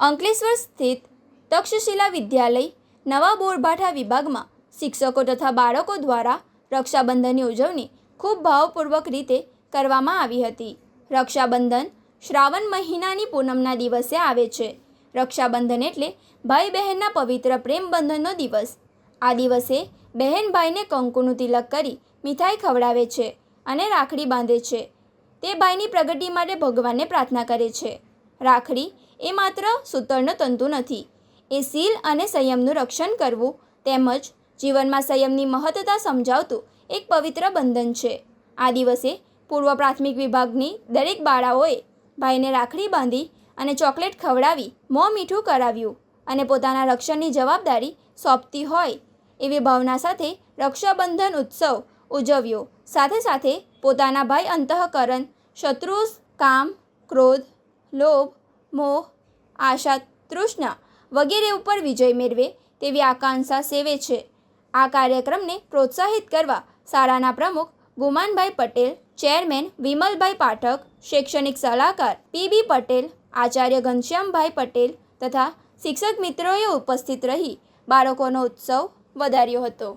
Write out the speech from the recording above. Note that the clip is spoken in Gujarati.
અંકલેશ્વર સ્થિત તક્ષશિલા વિદ્યાલય નવા બોરભાઠા વિભાગમાં શિક્ષકો તથા બાળકો દ્વારા રક્ષાબંધનની ઉજવણી ખૂબ ભાવપૂર્વક રીતે કરવામાં આવી હતી. રક્ષાબંધન શ્રાવણ મહિનાની પૂનમના દિવસે આવે છે. રક્ષાબંધન એટલે ભાઈ બહેનના પવિત્ર પ્રેમબંધનનો દિવસ. આ દિવસે બહેન ભાઈને કંકુનું તિલક કરી મીઠાઈ ખવડાવે છે અને રાખડી બાંધે છે. તે ભાઈની પ્રગતિ માટે ભગવાનને પ્રાર્થના કરે છે. રાખડી એ માત્ર સૂતરનો તંતુ નથી, એ શીલ અને સંયમનું રક્ષણ કરવું તેમજ જીવનમાં સંયમની મહત્તા સમજાવતું એક પવિત્ર બંધન છે. આ દિવસે પૂર્વ પ્રાથમિક વિભાગની દરેક બાળાઓએ ભાઈને રાખડી બાંધી અને ચોકલેટ ખવડાવી મોં મીઠું કરાવ્યું અને પોતાના રક્ષણની જવાબદારી સોંપતી હોય એવી ભાવના સાથે રક્ષાબંધન ઉત્સવ ઉજવ્યો. સાથે સાથે પોતાના ભાઈ અંતઃકરણ શત્રુ કામ, ક્રોધ, લોભ, મોહ, આશા, તૃષ્ણા વગેરે ઉપર વિજય મેળવે તેવી આકાંક્ષા સેવે છે. આ કાર્યક્રમને પ્રોત્સાહિત કરવા શાળાના પ્રમુખ ગુમાનભાઈ પટેલ, ચેરમેન વિમલભાઈ પાઠક, શૈક્ષણિક સલાહકાર પી.બી. પટેલ, આચાર્ય ઘનશ્યામભાઈ પટેલ તથા શિક્ષક મિત્રોએ ઉપસ્થિત રહી બાળકોનો ઉત્સવ વધાર્યો હતો.